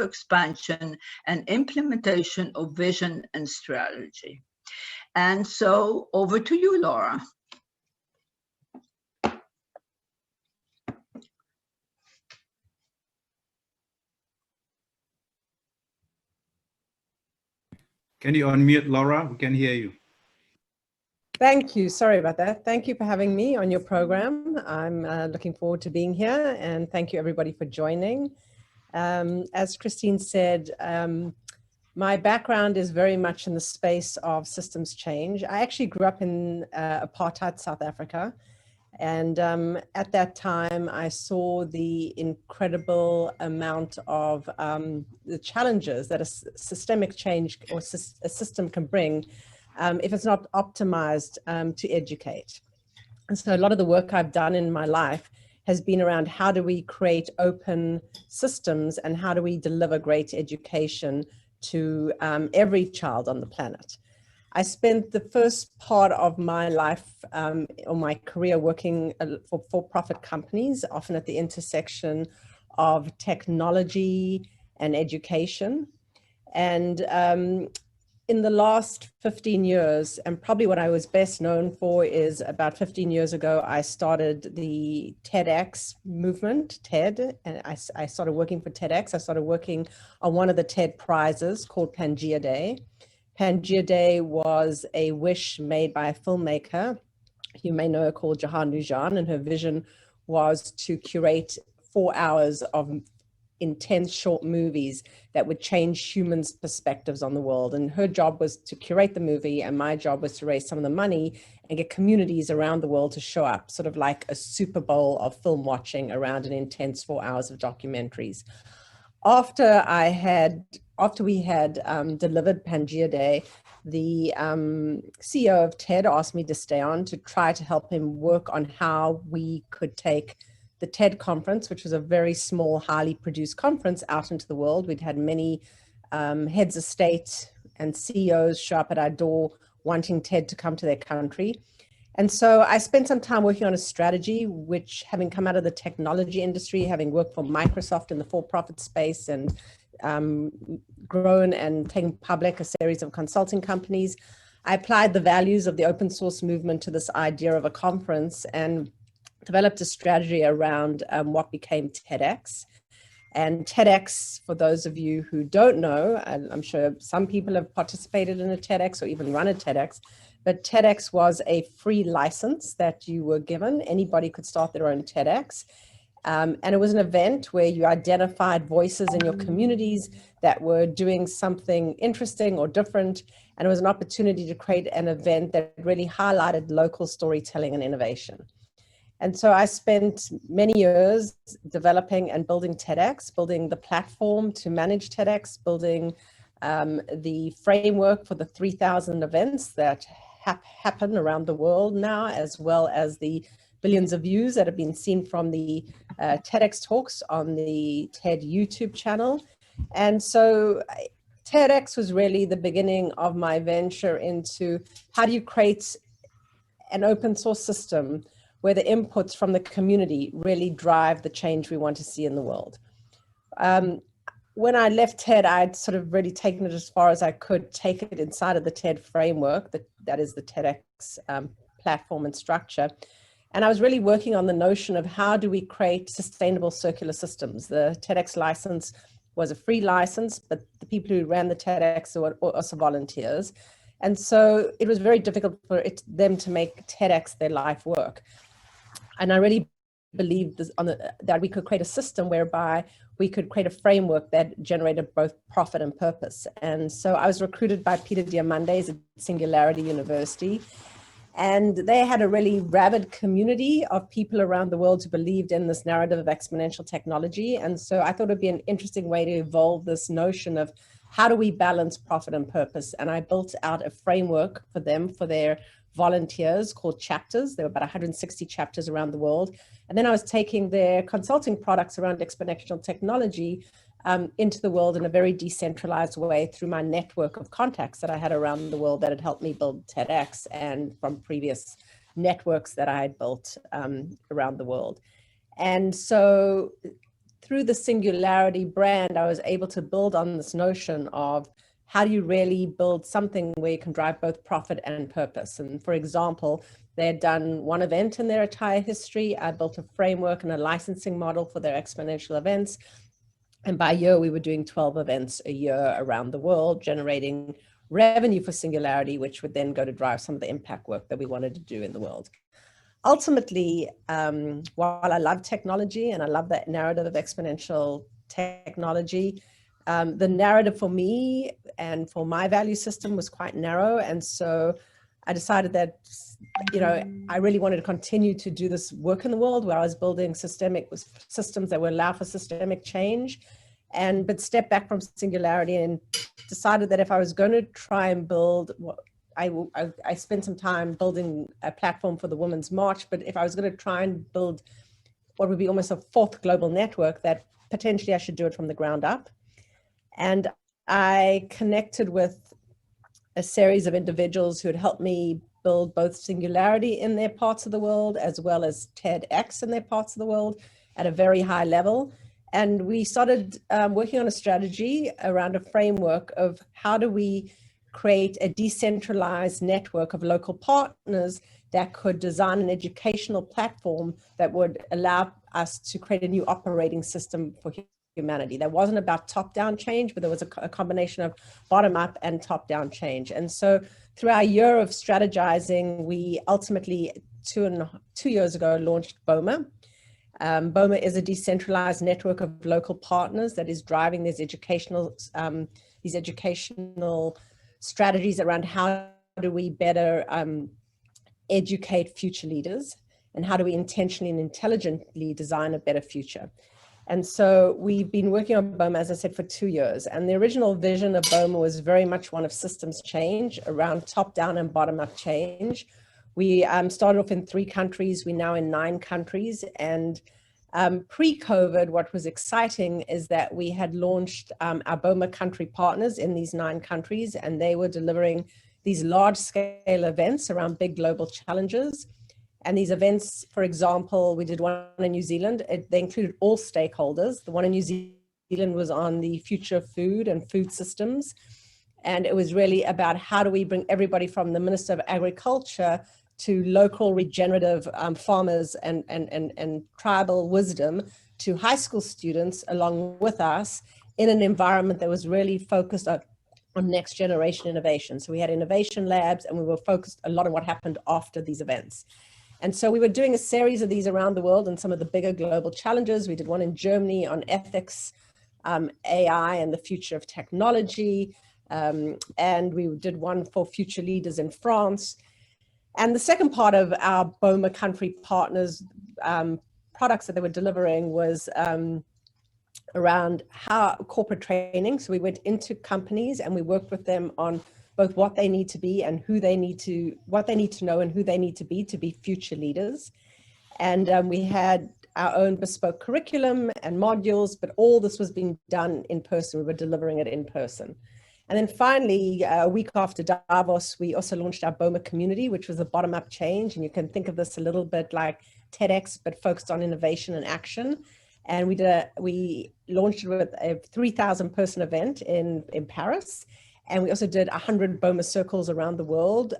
expansion and implementation of vision and strategy. And so over to you, Laura. Can you unmute, Laura? We can hear you. Thank you. Sorry about that. Thank you for having me on your program. I'm looking forward to being here, and thank you everybody for joining. As Christine said, my background is very much in the space of systems change. I actually grew up in apartheid South Africa. And at that time, I saw the incredible amount of the challenges that a systemic change or a system can bring if it's not optimized to educate. And so a lot of the work I've done in my life has been around how do we create open systems and how do we deliver great education to every child on the planet. I spent the first part of my life or my career working for for-profit companies, often at the intersection of technology and education. And in the last 15 years, and probably what I was best known for is about 15 years ago, I started the TEDx movement, TED, and I started working for TEDx. I started working on one of the TED prizes called Pangaea Day. Pangaea Day was a wish made by a filmmaker, you may know her, called Jahan Nujan, and her vision was to curate 4 hours of intense short movies that would change humans' perspectives on the world. And her job was to curate the movie, and my job was to raise some of the money and get communities around the world to show up, sort of like a Super Bowl of film watching around an intense 4 hours of documentaries. After we had delivered Pangaea Day, the CEO of TED asked me to stay on to try to help him work on how we could take the TED conference, which was a very small, highly produced conference, out into the world. We'd had many heads of state and CEOs show up at our door wanting TED to come to their country. And so I spent some time working on a strategy, which, having come out of the technology industry, having worked for Microsoft in the for-profit space and grown and taken public a series of consulting companies, I applied the values of the open source movement to this idea of a conference and developed a strategy around what became TEDx. And TEDx, for those of you who don't know, and I'm sure some people have participated in a TEDx or even run a TEDx, but TEDx was a free license that you were given. Anybody could start their own TEDx. And it was an event where you identified voices in your communities that were doing something interesting or different. And it was an opportunity to create an event that really highlighted local storytelling and innovation. And so I spent many years developing and building TEDx, building the platform to manage TEDx, building the framework for the 3,000 events that happen around the world now, as well as the billions of views that have been seen from the TEDx talks on the TED YouTube channel. And so TEDx was really the beginning of my venture into how do you create an open source system where the inputs from the community really drive the change we want to see in the world. When I left TED, I'd sort of really taken it as far as I could take it inside of the TED framework, that is the TEDx platform and structure. And I was really working on the notion of how do we create sustainable circular systems. The TEDx license was a free license, but the people who ran the TEDx were also volunteers. And so it was very difficult for them to make TEDx their life work. And I really believed that we could create a system whereby we could create a framework that generated both profit and purpose. And so I was recruited by Peter Diamandis at Singularity University. And they had a really rabid community of people around the world who believed in this narrative of exponential technology. And so I thought it'd be an interesting way to evolve this notion of how do we balance profit and purpose? And I built out a framework for them, for their volunteers, called chapters. There were about 160 chapters around the world. And then I was taking their consulting products around exponential technology into the world in a very decentralized way through my network of contacts that I had around the world that had helped me build TEDx, and from previous networks that I had built around the world. And so through the Singularity brand, I was able to build on this notion of how do you really build something where you can drive both profit and purpose. And for example, they had done one event in their entire history. I built a framework and a licensing model for their exponential events. And by year, we were doing 12 events a year around the world, generating revenue for Singularity, which would then go to drive some of the impact work that we wanted to do in the world. Ultimately, while I love technology and I love that narrative of exponential technology, the narrative for me and for my value system was quite narrow. And so I decided that, you know, I really wanted to continue to do this work in the world where I was building systemic systems that would allow for systemic change, but step back from Singularity and decided that if I was going to try and build what I spent some time building a platform for the Women's March, but if I was going to try and build what would be almost a fourth global network, that potentially I should do it from the ground up. And I connected with a series of individuals who had helped me build both Singularity in their parts of the world, as well as TEDx in their parts of the world at a very high level. And we started working on a strategy around a framework of how do we create a decentralized network of local partners that could design an educational platform that would allow us to create a new operating system for humanity. That wasn't about top-down change, but there was a combination of bottom-up and top-down change. And so through our year of strategizing, we ultimately, 2 years ago, launched Boma. Boma is a decentralized network of local partners that is driving these educational strategies around how do we better educate future leaders, and how do we intentionally and intelligently design a better future. And so we've been working on Boma, as I said, for 2 years. And the original vision of Boma was very much one of systems change around top-down and bottom-up change. We started off in 3 countries. We're now in 9 countries. And pre-COVID, what was exciting is that we had launched our Boma country partners in these 9 countries, and they were delivering these large-scale events around big global challenges. And these events, for example, we did one in New Zealand. They included all stakeholders. The one in New Zealand was on the future of food and food systems. And it was really about how do we bring everybody from the Minister of Agriculture to local regenerative farmers and tribal wisdom to high school students along with us in an environment that was really focused on next generation innovation. So we had innovation labs, and we were focused a lot on what happened after these events. And so we were doing a series of these around the world and some of the bigger global challenges. We did one in Germany on ethics, AI and the future of technology. And we did one for future leaders in France. And the second part of our Boma country partners products that they were delivering was around how corporate training. So we went into companies and we worked with them on both what they need to be and what they need to know and who they need to be future leaders. And we had our own bespoke curriculum and modules, but all this was being done in person. We were delivering it in person. And then finally, a week after Davos, we also launched our Boma community, which was a bottom-up change. And you can think of this a little bit like TEDx, but focused on innovation and action. And we launched it with a 3,000 person event in Paris. And we also did 100 Boma circles around the world,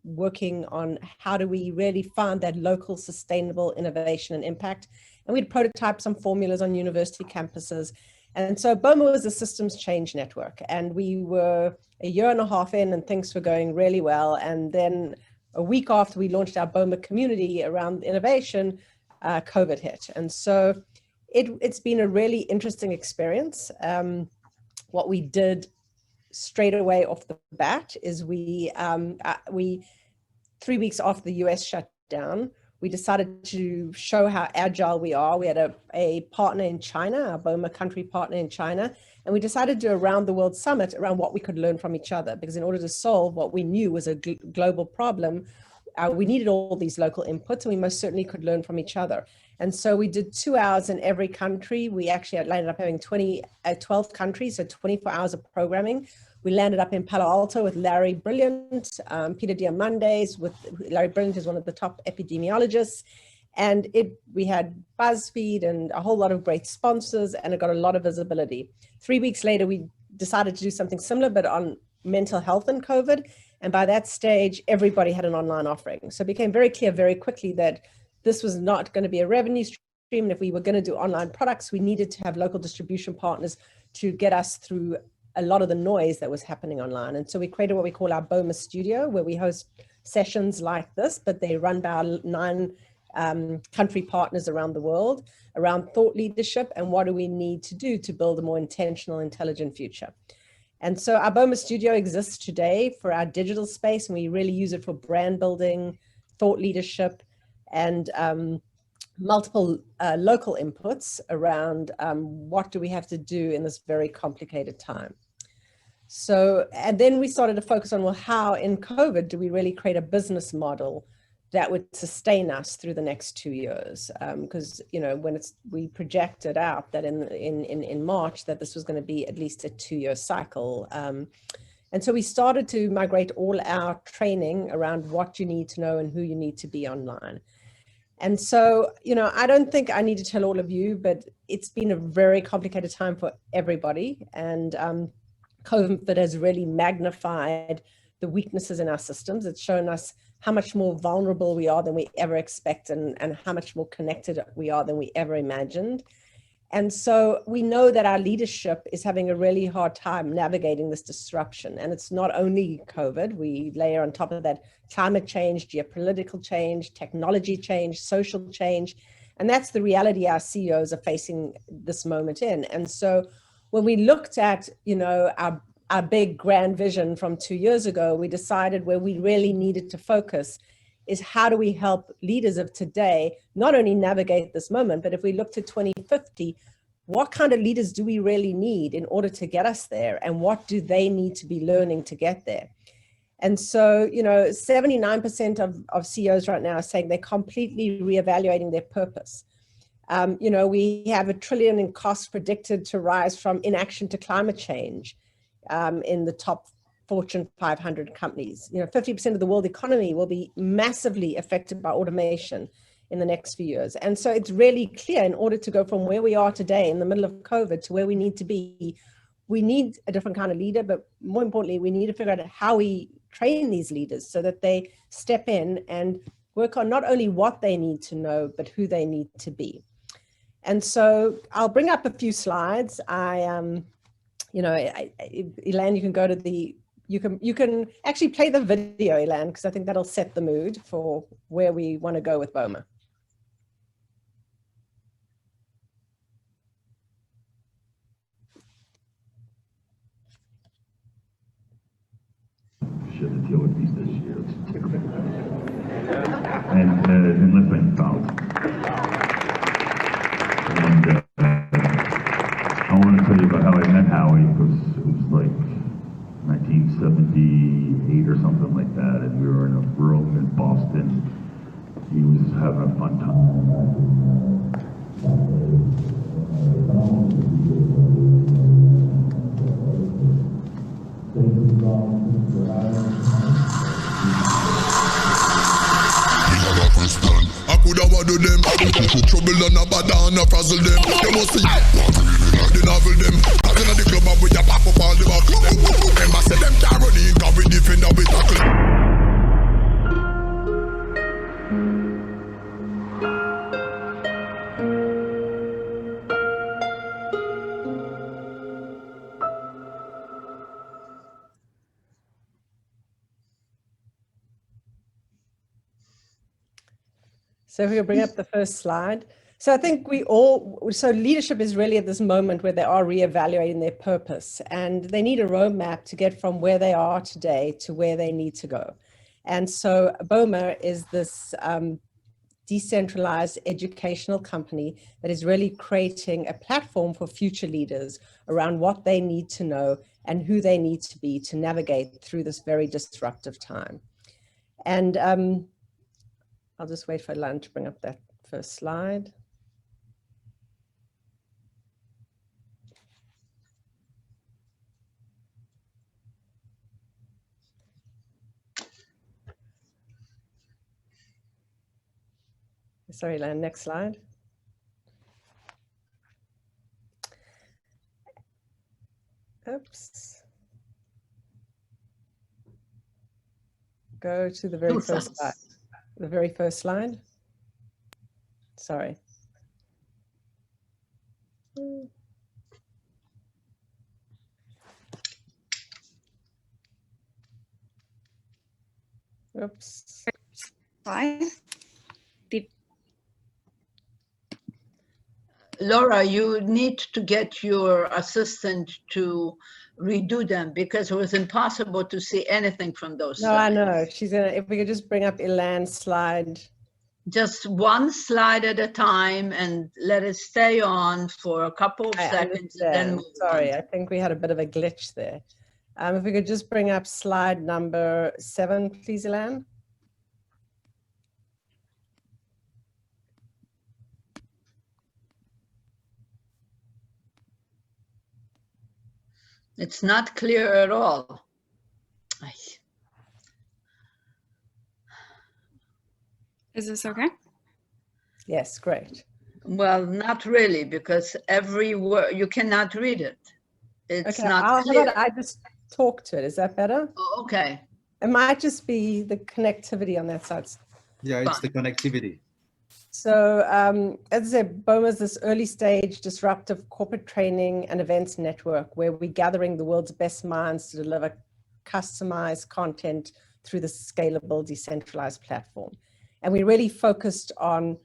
working on how do we really find that local sustainable innovation and impact. And we had prototyped some formulas on university campuses. And so Boma was a systems change network. And we were a year and a half in and things were going really well. And then a week after we launched our Boma community around innovation, COVID hit. And so it's been a really interesting experience. What we did straight away off the bat is we 3 weeks after the US shut down, we decided to show how agile we are. We had a partner in China, our Boma country partner in China, and we decided to do a round the world summit around what we could learn from each other, because in order to solve what we knew was a global problem, we needed all these local inputs, and we most certainly could learn from each other. And so we did 2 hours in every country. We actually landed up having 12 countries, so 24 hours of programming. We landed up in Palo Alto with Larry Brilliant, Peter Diamandis. Larry Brilliant is one of the top epidemiologists. And we had BuzzFeed and a whole lot of great sponsors, and it got a lot of visibility. 3 weeks later, we decided to do something similar, but on mental health and COVID. And by that stage, everybody had an online offering. So it became very clear very quickly that this was not going to be a revenue stream. And if we were going to do online products, we needed to have local distribution partners to get us through a lot of the noise that was happening online. And so we created what we call our Boma studio, where we host sessions like this, but they run by our 9 country partners around the world around thought leadership and what do we need to do to build a more intentional, intelligent future. And so our Boma studio exists today for our digital space, and we really use it for brand building, thought leadership, and multiple local inputs around what do we have to do in this very complicated time. So, and then we started to focus on, well, how in COVID do we really create a business model that would sustain us through the next 2 years? Because, you know, when we projected out that in March that this was going to be at least a 2-year cycle. And so we started to migrate all our training around what you need to know and who you need to be online. And so, you know, I don't think I need to tell all of you, but it's been a very complicated time for everybody. And COVID has really magnified the weaknesses in our systems. It's shown us how much more vulnerable we are than we ever expected, and how much more connected we are than we ever imagined. And so we know that our leadership is having a really hard time navigating this disruption. And it's not only COVID, we layer on top of that climate change, geopolitical change, technology change, social change. And that's the reality our CEOs are facing this moment in. And so when we looked at, you know, our big grand vision from 2 years ago, we decided where we really needed to focus is how do we help leaders of today not only navigate this moment, but if we look to 2050, what kind of leaders do we really need in order to get us there? And what do they need to be learning to get there? And so, you know, 79% of CEOs right now are saying they're completely reevaluating their purpose. You know, we have $1 trillion in costs predicted to rise from inaction to climate change in the top Fortune 500 companies. You know, 50% of the world economy will be massively affected by automation in the next few years. And so it's really clear, in order to go from where we are today in the middle of COVID to where we need to be, we need a different kind of leader, but more importantly, we need to figure out how we train these leaders so that they step in and work on not only what they need to know, but who they need to be. And so I'll bring up a few slides. You know, Elaine, you can go to the, you can actually play the video, Elaine, because I think that'll set the mood for where we want to go with Boma. Should deal with these this year. And let's make thoughts. And I want to tell you about how I met Howie, because it was like 1978 or something like that, and we were in a room in Boston. He was having a fun time. I coulda do them. Trouble and a bad and a frazzle them. You must see the novel them. I in the club and we a pop up all the back. Remember say them can't run in, cause we defend and we tackle. So if we could bring up the first slide. So I think so leadership is really at this moment where they are reevaluating their purpose, and they need a roadmap to get from where they are today to where they need to go. And so Boma is this decentralized educational company that is really creating a platform for future leaders around what they need to know and who they need to be to navigate through this very disruptive time. And I'll just wait for Lan to bring up that first slide. Sorry, Lan, next slide. Oops. Go to the very first slide. The very first slide. Sorry. Oops. Slide. Laura, you need to get your assistant to redo them because it was impossible to see anything from those No, slides. I know. She's gonna, if we could just bring up Ilan's slide. Just one slide at a time and let it stay on for a couple of I seconds and then understand. move Sorry, on. I think we had a bit of a glitch there. If we could just bring up slide number 7, please, Ilan. It's not clear at all. Ay. Is this okay? Yes, great. Well, not really, because every word, you cannot read it. It's Okay, not how clear. about I just talk to it? Is that better? Oh, okay. It might just be the connectivity on that side. Yeah, it's the connectivity. So as I said, Boma is this early stage disruptive corporate training and events network where we're gathering the world's best minds to deliver customized content through the scalable, decentralized platform. And we're really focused on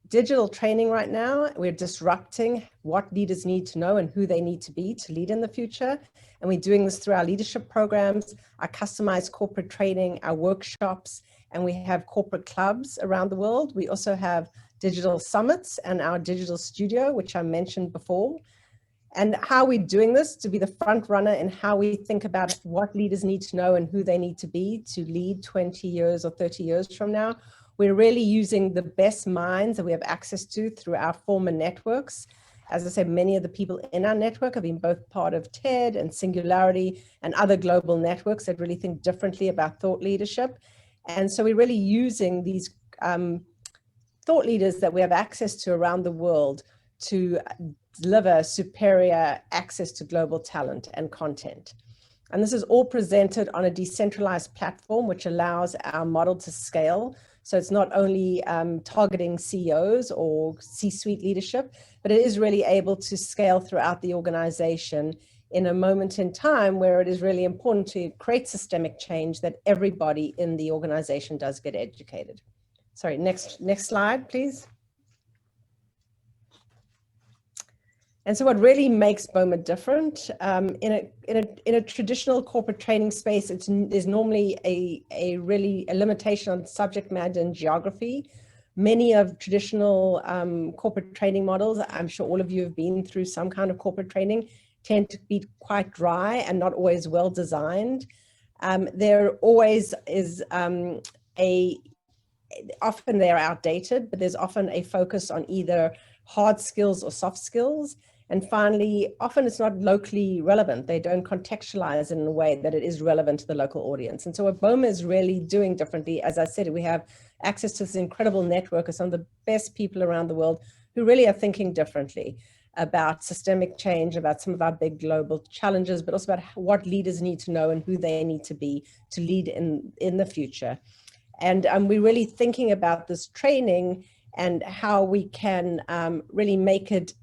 digital training right now. We're disrupting what leaders need to know and who they need to be to lead in the future. And we're doing this through our leadership programs, our customized corporate training, our workshops, and we have corporate clubs around the world. We also have digital summits and our digital studio, which I mentioned before. And how we're doing this to be the front runner in how we think about what leaders need to know and who they need to be to lead 20 years or 30 years from now. We're really using the best minds that we have access to through our former networks. As I said, many of the people in our network have been both part of TED and Singularity and other global networks that really think differently about thought leadership. And so we're really using these thought leaders that we have access to around the world to deliver superior access to global talent and content. And this is all presented on a decentralized platform, which allows our model to scale. So it's not only targeting CEOs or C-suite leadership, but it is really able to scale throughout the organization in a moment in time where it is really important to create systemic change that everybody in the organization does get educated. Sorry, next slide, please. And so what really makes Boma different, in a traditional corporate training space, there's normally a limitation on subject matter and geography. Many of traditional corporate training models, I'm sure all of you have been through some kind of corporate training, tend to be quite dry and not always well designed. There always is often they're outdated, but there's often a focus on either hard skills or soft skills. And finally, often it's not locally relevant. They don't contextualize in a way that it is relevant to the local audience. And so what Boma is really doing differently, as I said, we have access to this incredible network of some of the best people around the world who really are thinking differently about systemic change, about some of our big global challenges, but also about what leaders need to know and who they need to be to lead in the future. And we're really thinking about this training and how we can really make it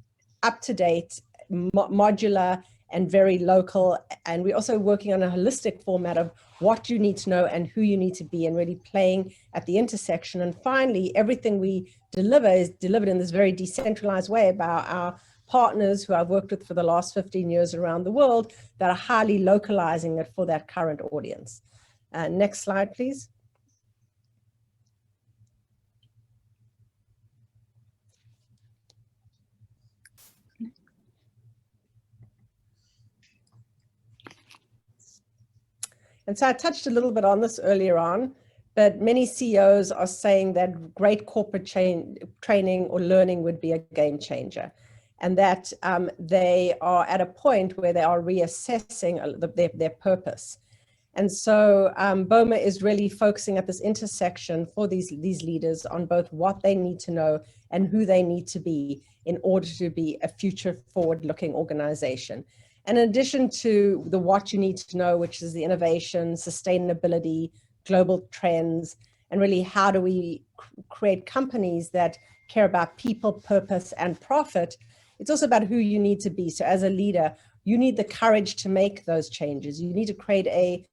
up-to-date, modular, and very local. And we're also working on a holistic format of what you need to know and who you need to be, and really playing at the intersection. And finally, everything we deliver is delivered in this very decentralized way by our partners who I've worked with for the last 15 years around the world that are highly localizing it for that current audience. Next slide, please. And so I touched a little bit on this earlier on, but many CEOs are saying that great corporate training or learning would be a game changer, and that they are at a point where they are reassessing their purpose. And so Boma is really focusing at this intersection for these leaders on both what they need to know and who they need to be in order to be a future forward-looking organization. And in addition to the what you need to know, which is the innovation, sustainability, global trends, and really how do we create companies that care about people, purpose, and profit, it's also about who you need to be. So as a leader, you need the courage to make those changes. You need to create a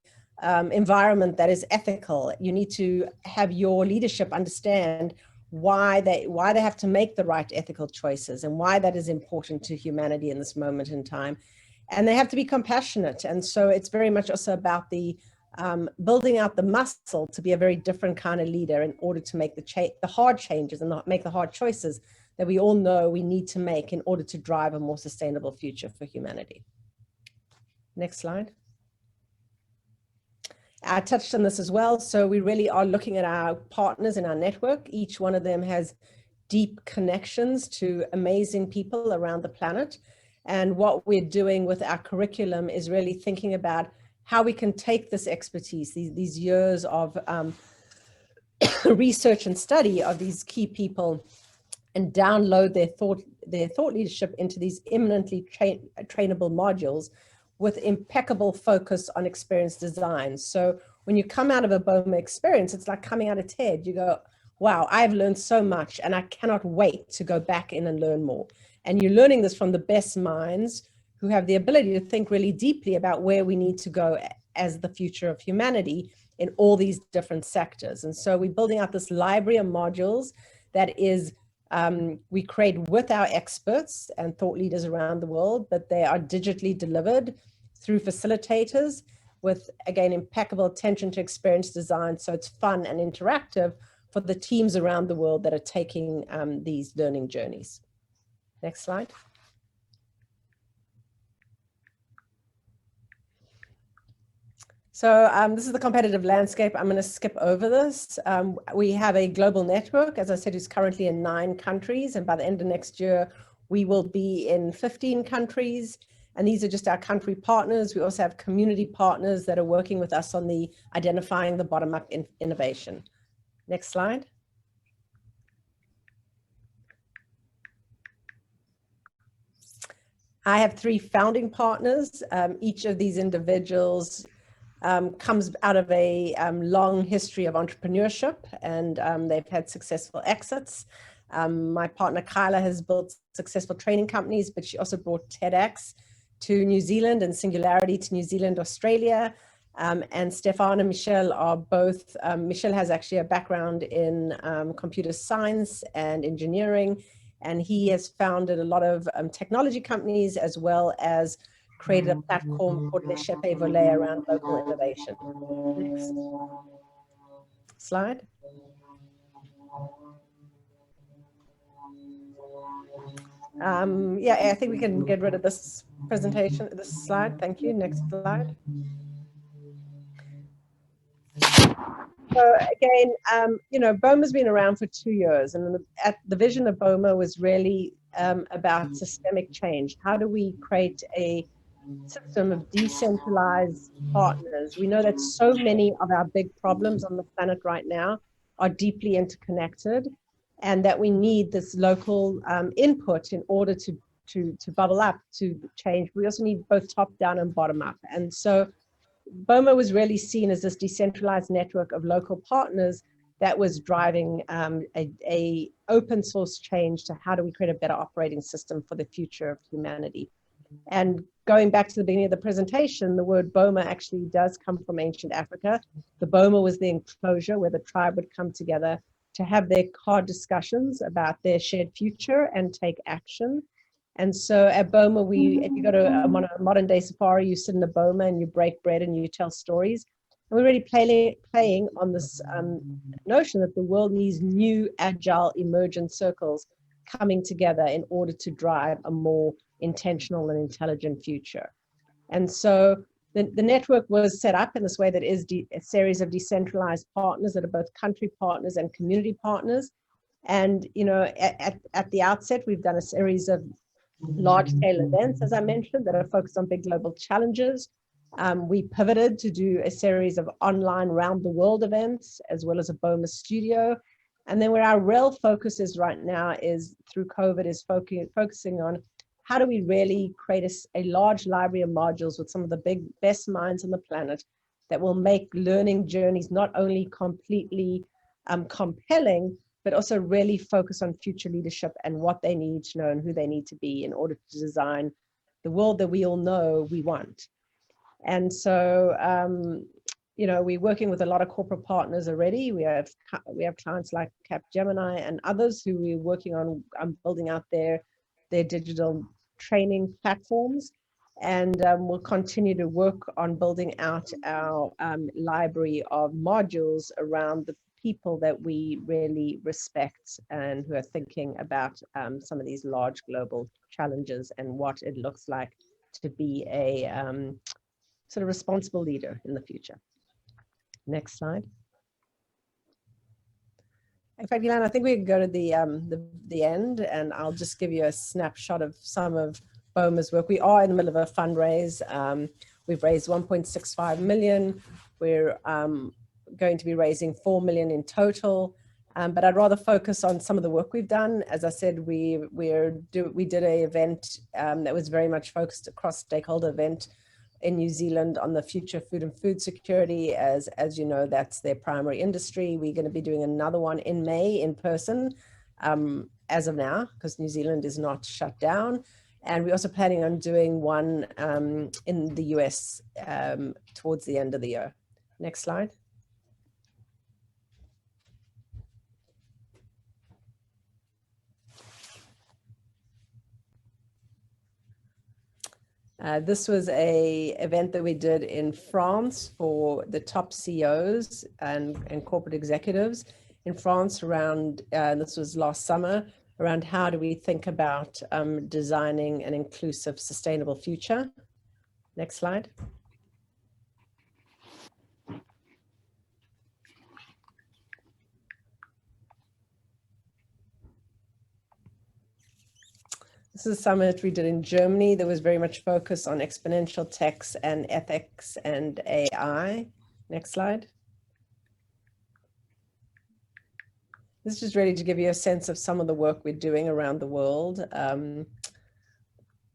environment that is ethical. You need to have your leadership understand why they have to make the right ethical choices and why that is important to humanity in this moment in time. And they have to be compassionate. And so it's very much also about the building out the muscle to be a very different kind of leader in order to make the hard changes and not make the hard choices that we all know we need to make in order to drive a more sustainable future for humanity. Next slide. I touched on this as well. So we really are looking at our partners in our network. Each one of them has deep connections to amazing people around the planet. And what we're doing with our curriculum is really thinking about how we can take this expertise, these years of research and study of these key people, and download their thought leadership into these eminently trainable modules with impeccable focus on experience design. So when you come out of a Boma experience, it's like coming out of TED. You go, wow, I've learned so much and I cannot wait to go back in and learn more. And you're learning this from the best minds who have the ability to think really deeply about where we need to go as the future of humanity in all these different sectors. And so we're building out this library of modules that is, we create with our experts and thought leaders around the world, but they are digitally delivered through facilitators with, again, impeccable attention to experience design. So it's fun and interactive for the teams around the world that are taking these learning journeys. Next slide. So this is the competitive landscape. I'm going to skip over this. We have a global network, as I said, who's currently in 9 countries. And by the end of next year, we will be in 15 countries. And these are just our country partners. We also have community partners that are working with us on the identifying the bottom-up innovation. Next slide. I have 3 founding partners. Each of these individuals comes out of a long history of entrepreneurship, and they've had successful exits. My partner Kyla has built successful training companies, but she also brought TEDx to New Zealand and Singularity to New Zealand, Australia. And Stefan and Michelle are both, Michelle has actually a background in computer science and engineering, and he has founded a lot of technology companies as well as created a platform called Le Chape Volet around local innovation. Next slide. Yeah, I think we can get rid of this presentation, this slide. Thank you. Next slide. So again, you know, Boma's been around for 2 years, and the vision of Boma was really about systemic change. How do we create a system of decentralized partners? We know that so many of our big problems on the planet right now are deeply interconnected, and that we need this local input in order to bubble up, to change. We also need both top down and bottom up. And so Boma was really seen as this decentralized network of local partners that was driving a open source change to how do we create a better operating system for the future of humanity. And going back to the beginning of the presentation, the word Boma actually does come from ancient Africa. The Boma was the enclosure where the tribe would come together to have their hard discussions about their shared future and take action. And so at Boma, if you go to a modern day safari, you sit in a Boma and you break bread and you tell stories. And we're really playing on this notion that the world needs new, agile, emergent circles coming together in order to drive a more intentional and intelligent future. And so the network was set up in this way that is a series of decentralized partners that are both country partners and community partners. And, you know, at the outset, we've done a series of large-scale events, as I mentioned, that are focused on big global challenges. We pivoted to do a series of online round the world events, as well as a Boma studio. And then where our real focus is right now is through COVID is focusing on how do we really create a large library of modules with some of the best minds on the planet that will make learning journeys not only completely compelling, but also really focus on future leadership and what they need to know and who they need to be in order to design the world that we all know we want. And so, you know, we're working with a lot of corporate partners already. We have clients like Capgemini and others who we're working on building out their digital training platforms. And we'll continue to work on building out our library of modules around the people that we really respect and who are thinking about some of these large global challenges and what it looks like to be a sort of responsible leader in the future. Next slide. In fact, Ilan, I think we can go to the end, and I'll just give you a snapshot of some of Boma's work. We are in the middle of a fundraise. We've raised 1.65 million. We're going to be raising 4 million in total. But I'd rather focus on some of the work we've done. As I said, we did an event that was very much focused across stakeholder event in New Zealand on the future of food and food security. As you know, that's their primary industry. We're going to be doing another one in May in person as of now, because New Zealand is not shut down. And we're also planning on doing one in the US towards the end of the year. Next slide. This was an event that we did in France for the top CEOs and corporate executives in France around, this was last summer, around how do we think about designing an inclusive, sustainable future. Next slide. This is a summit we did in Germany that was very much focused on exponential techs and ethics and AI. Next slide. This is really to give you a sense of some of the work we're doing around the world.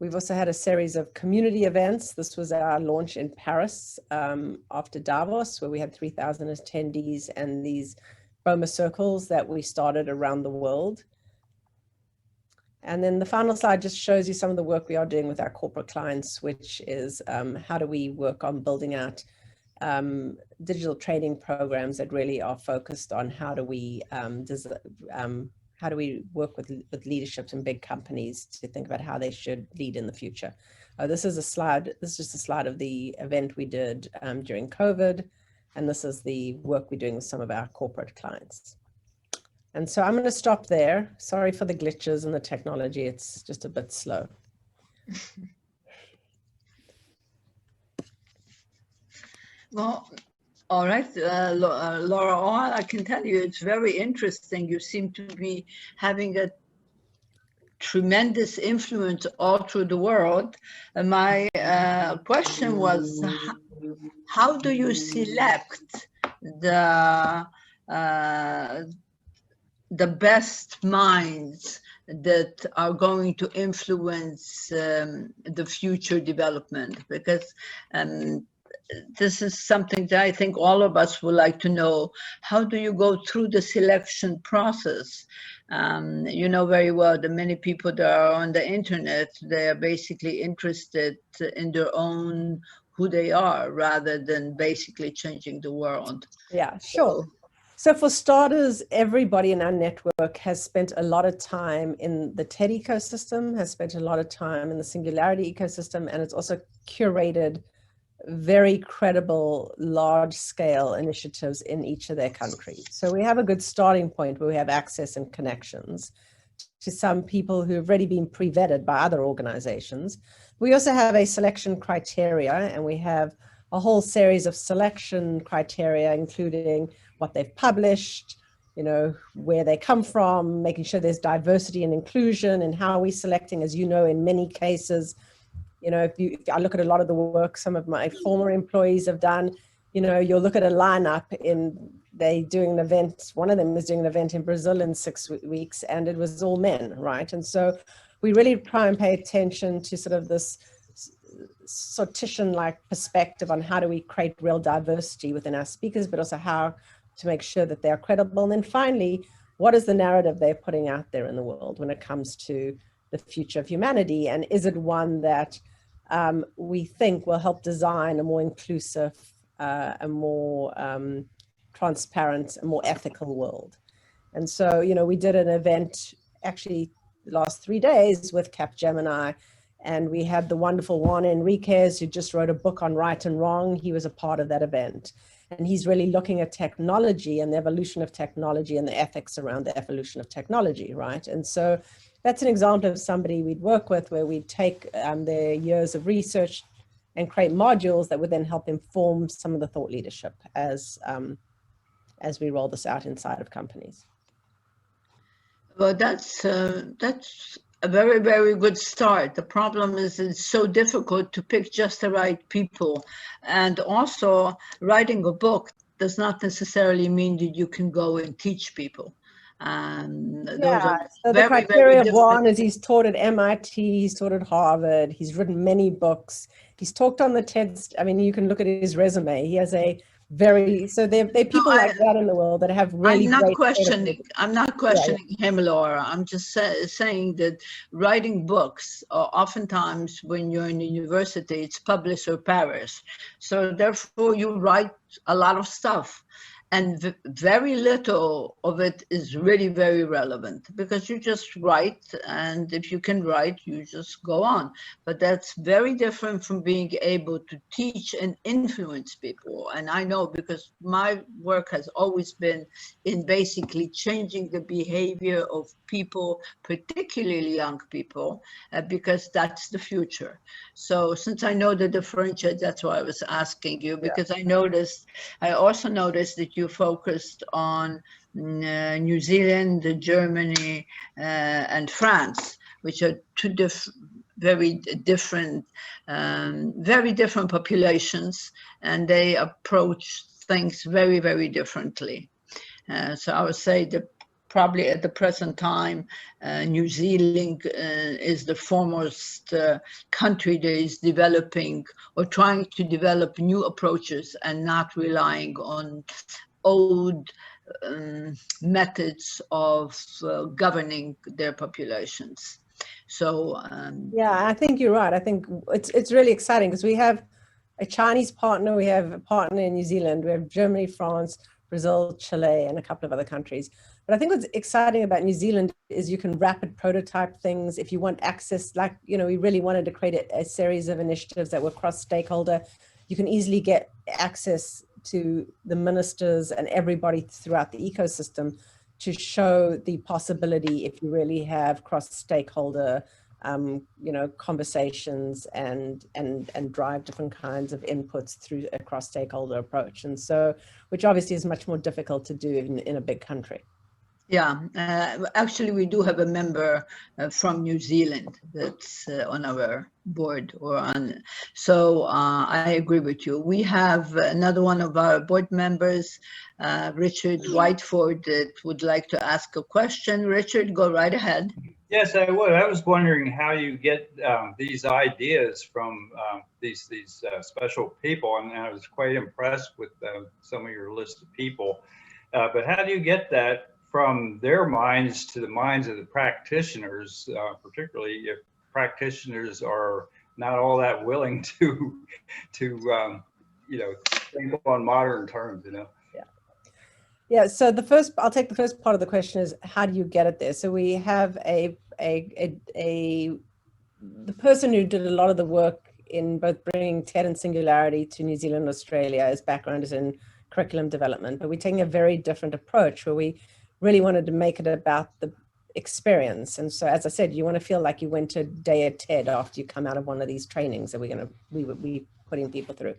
We've also had a series of community events. This was our launch in Paris after Davos, where we had 3,000 attendees and these Boma circles that we started around the world. And then the final slide just shows you some of the work we are doing with our corporate clients, which is how do we work on building out digital training programs that really are focused on how do we work with leaderships in big companies to think about how they should lead in the future. This is a slide. This is just a slide of the event we did during COVID, and this is the work we're doing with some of our corporate clients. And so I'm going to stop there. Sorry for the glitches in the technology. It's just a bit slow. Well, all right, Laura, all I can tell you, it's very interesting. You seem to be having a tremendous influence all through the world. And my question was, how do you select the best minds that are going to influence the future development? Because this is something that I think all of us would like to know. How do you go through the selection process? You know very well that many people that are on the internet, they are basically interested in their own, who they are, rather than basically changing the world. Yeah, sure. So for starters, everybody in our network has spent a lot of time in the TED ecosystem, has spent a lot of time in the Singularity ecosystem, and it's also curated very credible, large-scale initiatives in each of their countries. So we have a good starting point where we have access and connections to some people who have already been pre-vetted by other organizations. We also have a selection criteria, and we have a whole series of selection criteria, including what they've published, you know, where they come from, making sure there's diversity and inclusion, and how are we selecting, as you know, in many cases, You know, if I look at a lot of the work some of my former employees have done, you know, you'll look at a lineup they doing an event, one of them was doing an event in Brazil in 6 weeks, and it was all men, right? And so we really try and pay attention to sort of this sortition-like perspective on how do we create real diversity within our speakers, but also how to make sure that they're credible. And then finally, what is the narrative they're putting out there in the world when it comes to the future of humanity? And is it one that we think will help design a more inclusive, a more transparent, a more ethical world? And so, you know, we did an event actually the last 3 days with Capgemini, and we had the wonderful Juan Enriquez, who just wrote a book on right and wrong. He was a part of that event. And he's really looking at technology and the evolution of technology and the ethics around the evolution of technology, right? And so that's an example of somebody we'd work with where we'd take their years of research and create modules that would then help inform some of the thought leadership as we roll this out inside of companies. Well, that's a very, very good start. The problem is it's so difficult to pick just the right people. And also, writing a book does not necessarily mean that you can go and teach people. Yeah, so the criteria of Juan is he's taught at MIT, he's taught at Harvard, he's written many books, he's talked on the TEDx. I mean, you can look at his resume. He has a very, so there are people like that in the world that have really I'm not questioning him, Laura. I'm just saying that writing books, oftentimes when you're in a university, it's publish or perish. So therefore you write a lot of stuff. And very little of it is really very relevant because you just write, and if you can write, you just go on. But that's very different from being able to teach and influence people. And I know because my work has always been in basically changing the behavior of people, particularly young people, because that's the future. So since I know the differentiate, that's why I was asking you, because I also noticed that you focused on New Zealand, Germany, and France, which are two very different populations, and they approach things very, very differently. So I would say that probably at the present time, New Zealand is the foremost country that is developing or trying to develop new approaches and not relying on old methods of governing their populations. So yeah, I think you're right. I think it's really exciting because we have a Chinese partner, we have a partner in New Zealand, we have Germany, France, Brazil, Chile, and a couple of other countries. But I think what's exciting about New Zealand is you can rapid prototype things if you want access. Like, you know, we really wanted to create a series of initiatives that were cross-stakeholder. You can easily get access to the ministers and everybody throughout the ecosystem to show the possibility if you really have cross-stakeholder you know, conversations and drive different kinds of inputs through a cross-stakeholder approach. And so, which obviously is much more difficult to do in a big country. Yeah, actually we do have a member from New Zealand that's on our board or on. So I agree with you. We have another one of our board members, Richard Whiteford, that would like to ask a question. Richard, go right ahead. Yes, I would. I was wondering how you get these ideas from these special people, and I was quite impressed with some of your list of people. But how do you get that from their minds to the minds of the practitioners, particularly if practitioners are not all that willing to you know, think on modern terms, you know? Yeah, so I'll take the first part of the question is how do you get it there? So we have the person who did a lot of the work in both bringing TED and Singularity to New Zealand and Australia. His background is in curriculum development, but we're taking a very different approach where we really wanted to make it about the experience. And so, as I said, you want to feel like you went to a day at TED after you come out of one of these trainings that we putting people through.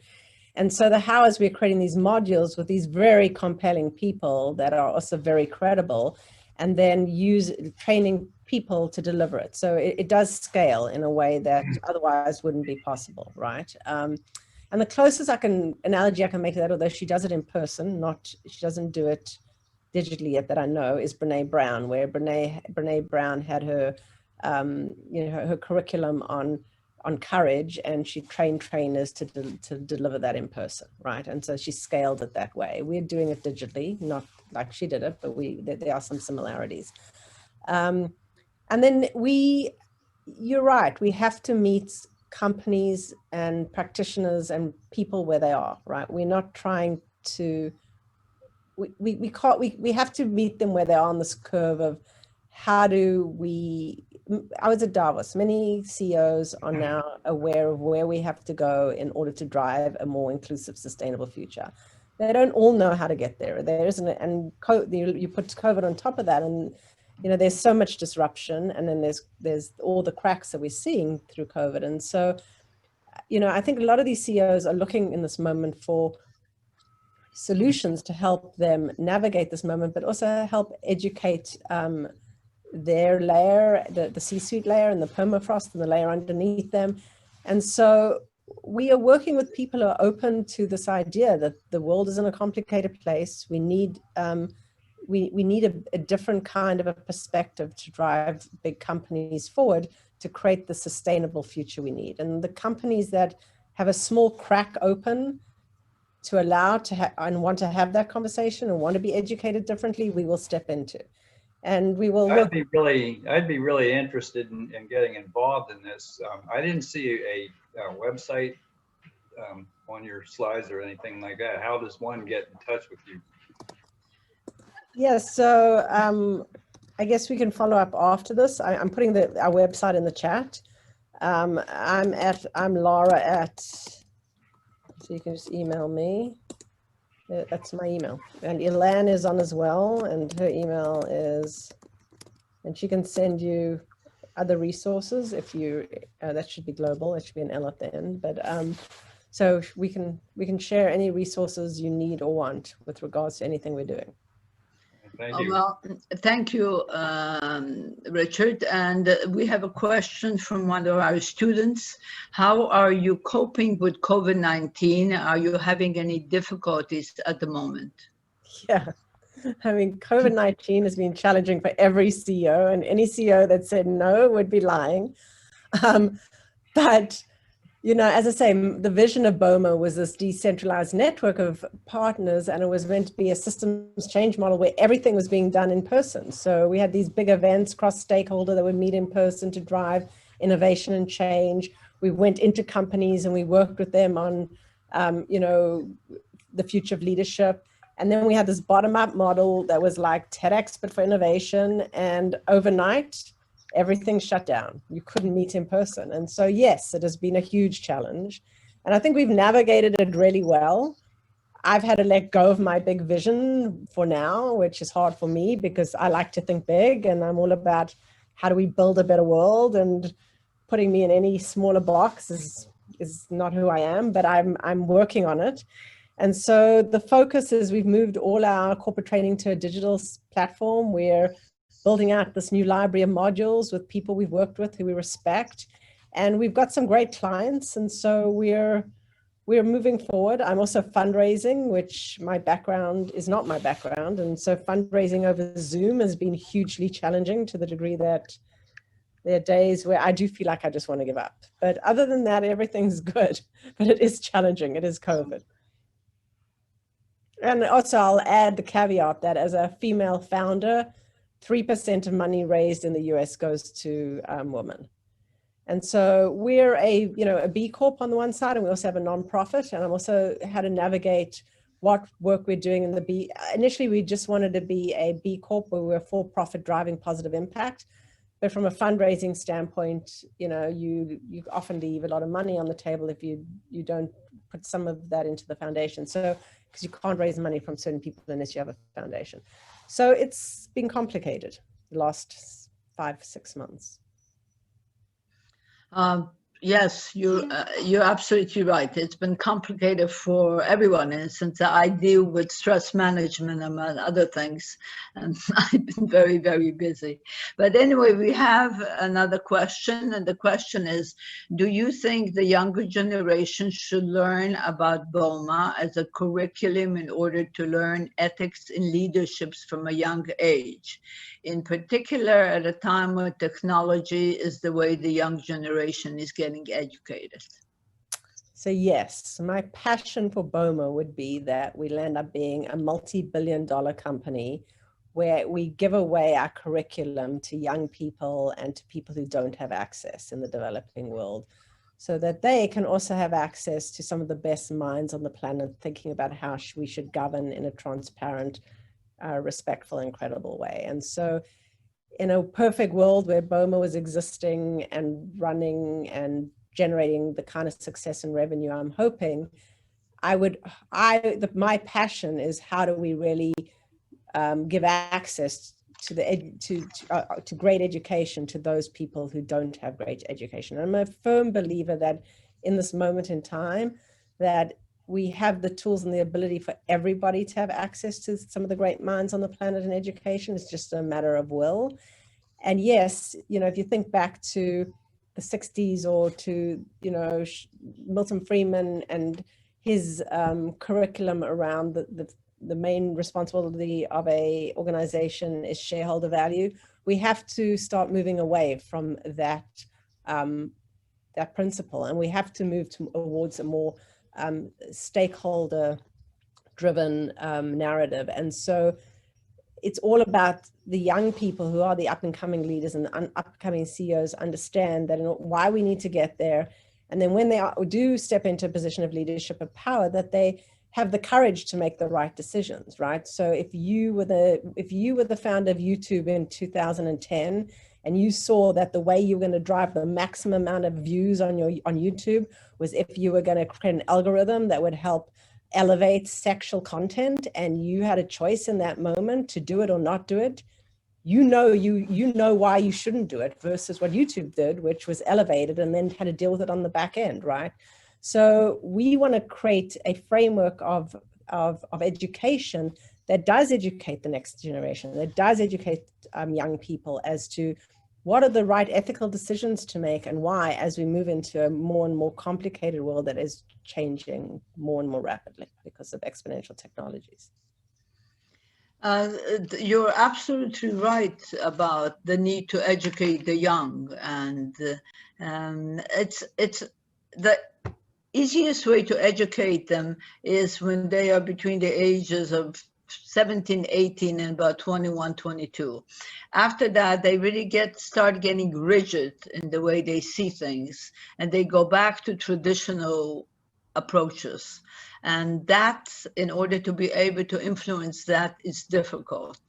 And so the how is we're creating these modules with these very compelling people that are also very credible, and then training people to deliver it. So it does scale in a way that otherwise wouldn't be possible, right? And the closest analogy I can make to that, although she does it in person, she doesn't do it digitally yet that I know, is Brene Brown, where Brene Brown had her, her curriculum on courage, and she trained trainers to deliver that in person, right? And so she scaled it that way. We're doing it digitally, not like she did it, but there are some similarities. And then you're right, we have to meet companies and practitioners and people where they are, right? We're not trying to, we have to meet them where they are on this curve of how do we, I was at Davos, many CEOs are now aware of where we have to go in order to drive a more inclusive, sustainable future. They don't all know how to get there. There isn't, and you put COVID on top of that, and there's so much disruption, and then there's all the cracks that we're seeing through COVID. And so, I think a lot of these CEOs are looking in this moment for solutions to help them navigate this moment, but also help educate their layer, the C-suite layer, and the permafrost and the layer underneath them. And so we are working with people who are open to this idea that the world is in a complicated place. We need we need a different kind of a perspective to drive big companies forward to create the sustainable future we need. And the companies that have a small crack open to allow and want to have that conversation and want to be educated differently, we will step into. And we will I'd be really interested in getting involved in this. I didn't see a website on your slides or anything like that. How does one get in touch with you? Yes, so I guess we can follow up after this. I'm putting our website in the chat. I'm Lara at, so you can just email me. That's my email. And Ilan is on as well, and her email is, and she can send you other resources if you, that should be global, it should be an L at the end, but so we can share any resources you need or want with regards to anything we're doing. Thank you. Well, thank you, Richard. And we have a question from one of our students. How are you coping with COVID-19? Are you having any difficulties at the moment? Yeah, I mean, COVID-19 has been challenging for every CEO, and any CEO that said no would be lying. But as I say, the vision of Boma was this decentralized network of partners, and it was meant to be a systems change model where everything was being done in person. So we had these big events, cross-stakeholder, that would meet in person to drive innovation and change. We went into companies and we worked with them on, the future of leadership. And then we had this bottom-up model that was like TEDx, but for innovation. And overnight, everything shut down. You couldn't meet in person. And so, yes, it has been a huge challenge. And I think we've navigated it really well. I've had to let go of my big vision for now, which is hard for me because I like to think big, and I'm all about how do we build a better world, and putting me in any smaller box is not who I am, but I'm working on it. And so the focus is we've moved all our corporate training to a digital platform. We're building out this new library of modules with people we've worked with who we respect. And we've got some great clients. And so we're moving forward. I'm also fundraising, which my background is not my background. And so fundraising over Zoom has been hugely challenging to the degree that there are days where I do feel like I just want to give up. But other than that, everything's good. But it is challenging. It is COVID. And also I'll add the caveat that as a female founder, 3% of money raised in the US goes to women. And so we're a B Corp on the one side, and we also have a nonprofit. And I'm also how to navigate what work we're doing in the B. Initially, we just wanted to be a B Corp where we're for-profit driving positive impact. But from a fundraising standpoint, you often leave a lot of money on the table if you don't put some of that into the foundation. So, because you can't raise money from certain people unless you have a foundation. So it's been complicated the last 5-6 months. Yes, you're absolutely right. It's been complicated for everyone, and since I deal with stress management among other things, and I've been very, very busy. But anyway, we have another question, and the question is, do you think the younger generation should learn about Boma as a curriculum in order to learn ethics in leaderships from a young age? In particular, at a time when technology is the way the young generation is getting educated. So yes, my passion for Boma would be that we'll end up being a multi-billion-dollar company where we give away our curriculum to young people and to people who don't have access in the developing world, so that they can also have access to some of the best minds on the planet, thinking about how we should govern in a transparent, respectful, and credible way. And so in a perfect world where Boma was existing and running and generating the kind of success and revenue I'm hoping, my passion is how do we really give access to great education to those people who don't have great education. I'm a firm believer that in this moment in time, that we have the tools and the ability for everybody to have access to some of the great minds on the planet in education. It's just a matter of will. And yes, if you think back to the 60s or to, Milton Friedman and his curriculum around the main responsibility of a organization is shareholder value, we have to start moving away from that principle, and we have to move towards a more stakeholder-driven narrative. And so it's all about the young people who are the up-and-coming leaders and upcoming CEOs understand that why we need to get there. And then when they do step into a position of leadership of power, that they have the courage to make the right decisions, right? So if you were the founder of YouTube in 2010, and you saw that the way you were going to drive the maximum amount of views on YouTube was if you were going to create an algorithm that would help elevate sexual content, and you had a choice in that moment to do it or not do it, you know why you shouldn't do it, versus what YouTube did, which was elevated and then had to deal with it on the back end, right? So we want to create a framework of education that does educate the next generation, that does educate young people as to what are the right ethical decisions to make and why, as we move into a more and more complicated world that is changing more and more rapidly because of exponential technologies. You're absolutely right about the need to educate the young, and it's the easiest way to educate them is when they are between the ages of 17, 18, and about 21, 22. After that, they really start getting rigid in the way they see things, and they go back to traditional approaches. And that, in order to be able to influence that, is difficult.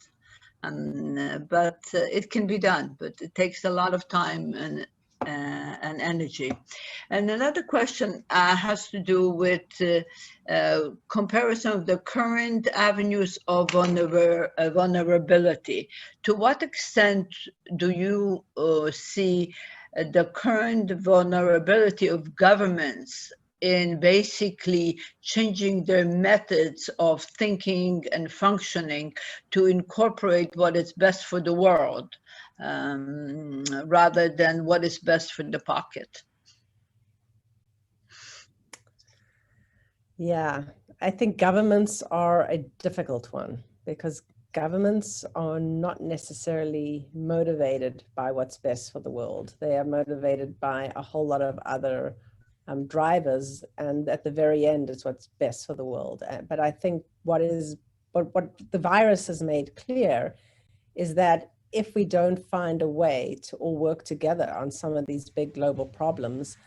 But it can be done, but it takes a lot of time and energy. And another question has to do with comparison of the current avenues of vulnerability. To what extent do you see the current vulnerability of governments in basically changing their methods of thinking and functioning to incorporate what is best for the world, rather than what is best for the pocket? Yeah, I think governments are a difficult one, because governments are not necessarily motivated by what's best for the world. They are motivated by a whole lot of other drivers, and at the very end, it's what's best for the world. But I think what the virus has made clear is that if we don't find a way to all work together on some of these big global problems,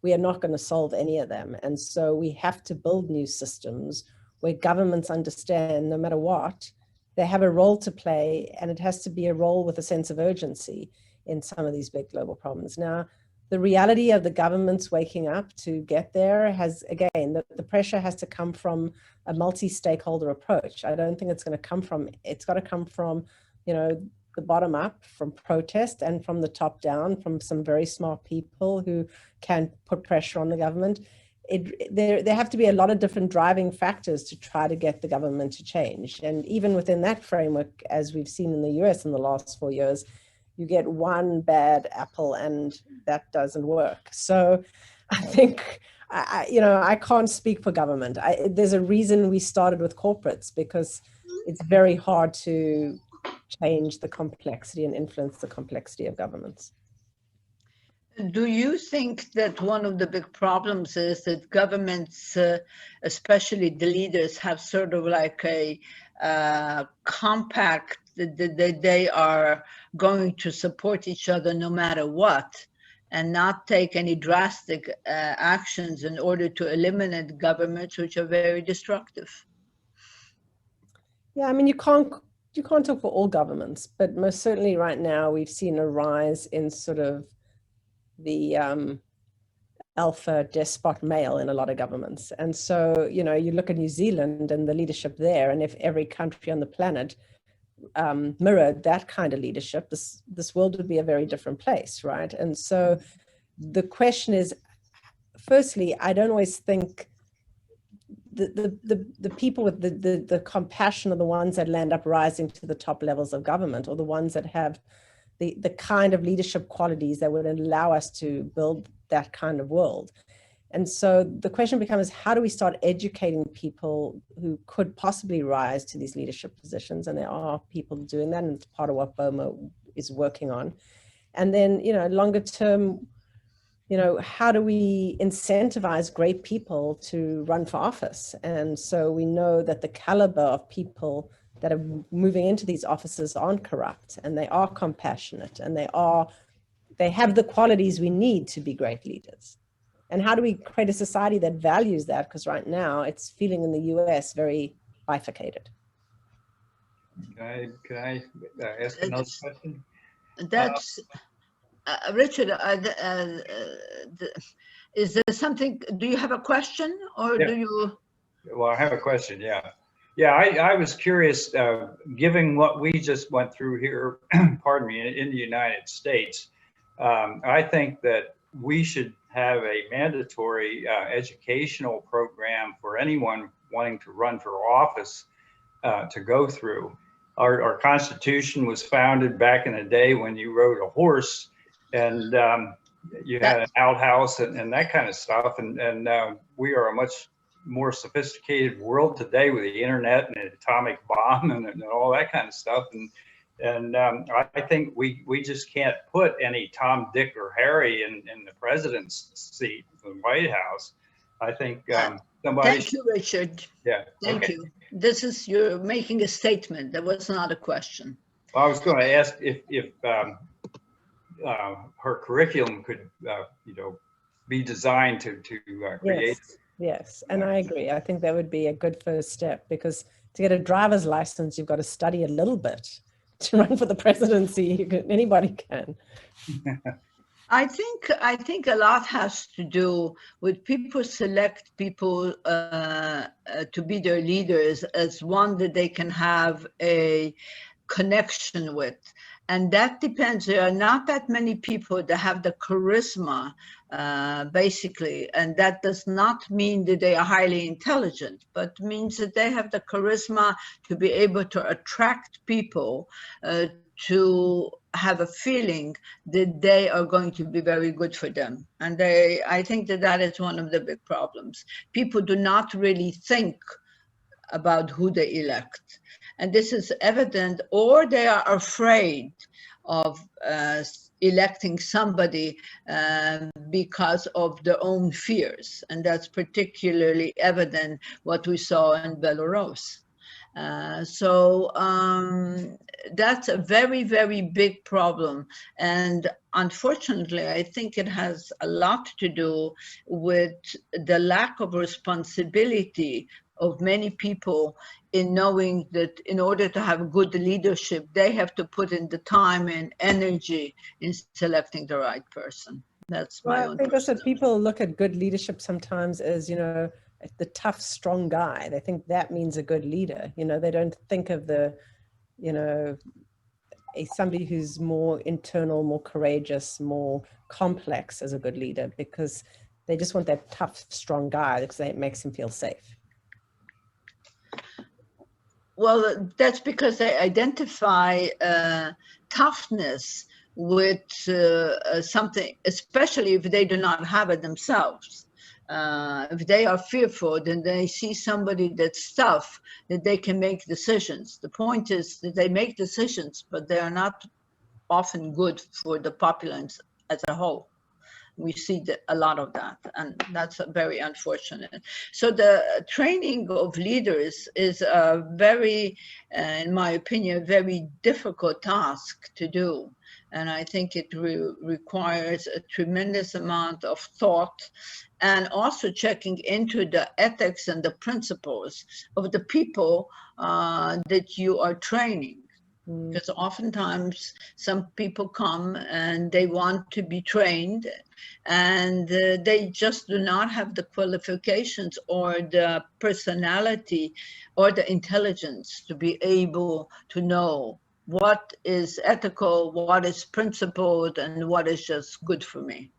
we are not going to solve any of them. And so we have to build new systems where governments understand, no matter what, they have a role to play, and it has to be a role with a sense of urgency in some of these big global problems. Now, the reality of the governments waking up to get there has, again, the pressure has to come from a multi-stakeholder approach. I don't think it's going to come from, it's got to come from, the bottom up, from protest, and from the top down, from some very smart people who can put pressure on the government. There have to be a lot of different driving factors to try to get the government to change. And even within that framework, as we've seen in the US in the last 4 years, you get one bad apple and that doesn't work. So I think, I can't speak for government. There's a reason we started with corporates, because it's very hard to change the complexity and influence the complexity of governments. Do you think that one of the big problems is that governments, especially the leaders, have sort of like a compact that they are going to support each other no matter what, and not take any drastic actions in order to eliminate governments which are very destructive? Yeah, I mean, you can't talk for all governments, but most certainly right now we've seen a rise in sort of the alpha despot male in a lot of governments. And so, you look at New Zealand and the leadership there, and if every country on the planet mirrored that kind of leadership, this world would be a very different place, right? And so the question is, firstly, I don't always think the people with the compassion are the ones that land up rising to the top levels of government, or the ones that have the kind of leadership qualities that would allow us to build that kind of world. And so the question becomes, how do we start educating people who could possibly rise to these leadership positions? And there are people doing that, and it's part of what Boma is working on. And then, longer term, how do we incentivize great people to run for office? And so we know that the caliber of people that are moving into these offices aren't corrupt, and they are compassionate, and they have the qualities we need to be great leaders. And how do we create a society that values that? Because right now it's feeling in the US very bifurcated. Can I ask another question? That's Richard. Is there something? Do you have a question, or Yeah. do you? Well, I have a question. Yeah. I was curious, given what we just went through here, pardon me, in the United States. I think that we should have a mandatory educational program for anyone wanting to run for office to go through. Our Constitution was founded back in the day when you rode a horse, and you had an outhouse and that kind of stuff. And we are a much more sophisticated world today with the internet and an atomic bomb and all that kind of stuff. And I think we just can't put any Tom, Dick, or Harry in the president's seat, the White House. I think somebody. Thank you, Richard. Yeah. Thank you. You're making a statement. That was not a question. Well, I was going to ask if her curriculum could, be designed to create. Yes, and I agree. I think that would be a good first step, because to get a driver's license, you've got to study a little bit. To run for the presidency, anybody can. I think a lot has to do with people select people to be their leaders as one that they can have a connection with. And that depends. There are not that many people that have the charisma, basically. And that does not mean that they are highly intelligent, but means that they have the charisma to be able to attract people to have a feeling that they are going to be very good for them. And I think that is one of the big problems. People do not really think about who they elect. And this is evident, or they are afraid of electing somebody because of their own fears. And that's particularly evident what we saw in Belarus. So that's a very, very big problem. And unfortunately, I think it has a lot to do with the lack of responsibility of many people in knowing that in order to have good leadership, they have to put in the time and energy in selecting the right person. That's my own. I think also people look at good leadership sometimes as, the tough, strong guy. They think that means a good leader. They don't think of the, somebody who's more internal, more courageous, more complex as a good leader, because they just want that tough, strong guy because it makes him feel safe. Well, that's because they identify toughness with something, especially if they do not have it themselves. If they are fearful, then they see somebody that's tough, that they can make decisions. The point is that they make decisions, but they are not often good for the populace as a whole. We see a lot of that, and that's very unfortunate. So the training of leaders is a very, in my opinion, very difficult task to do. And I think it requires a tremendous amount of thought, and also checking into the ethics and the principles of the people that you are training. Because oftentimes some people come and they want to be trained, and they just do not have the qualifications or the personality or the intelligence to be able to know what is ethical, what is principled, and what is just good for me.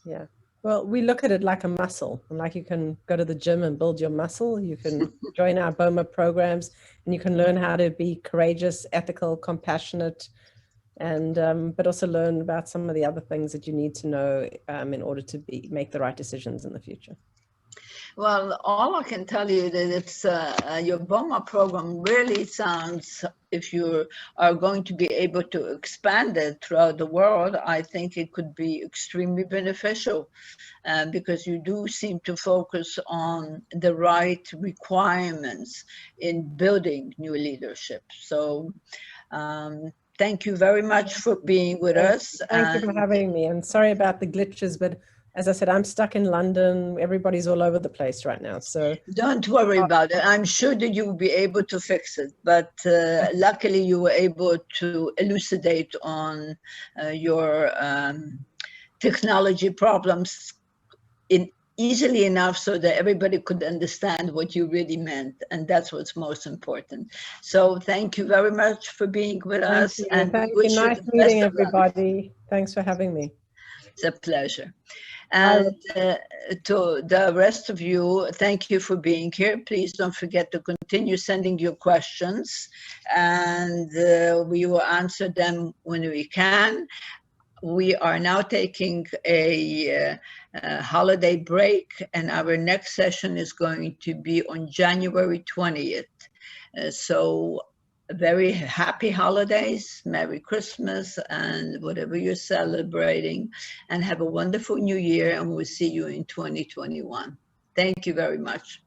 Yeah. Well, we look at it like a muscle, and like you can go to the gym and build your muscle. You can join our Boma programs, and you can learn how to be courageous, ethical, compassionate, and but also learn about some of the other things that you need to know in order to make the right decisions in the future. Well, all I can tell you that it's your Boma program really sounds, if you are going to be able to expand it throughout the world, I think it could be extremely beneficial, because you do seem to focus on the right requirements in building new leadership. So thank you very much for being with us. Thank you for having me. And sorry about the glitches, but as I said, I'm stuck in London. Everybody's all over the place right now. So don't worry about it. I'm sure that you will be able to fix it. But luckily, you were able to elucidate on your technology problems easily enough so that everybody could understand what you really meant. And that's what's most important. So thank you very much for being with us. And thank wish you. you Nice the meeting best of luck. everybody. Thanks for having me. It's a pleasure. And to the rest of you, thank you for being here. Please don't forget to continue sending your questions, and we will answer them when we can. We are now taking a holiday break, and our next session is going to be on January 20th. So very happy holidays, Merry Christmas, and whatever you're celebrating, and have a wonderful new year, and we'll see you in 2021. Thank you very much.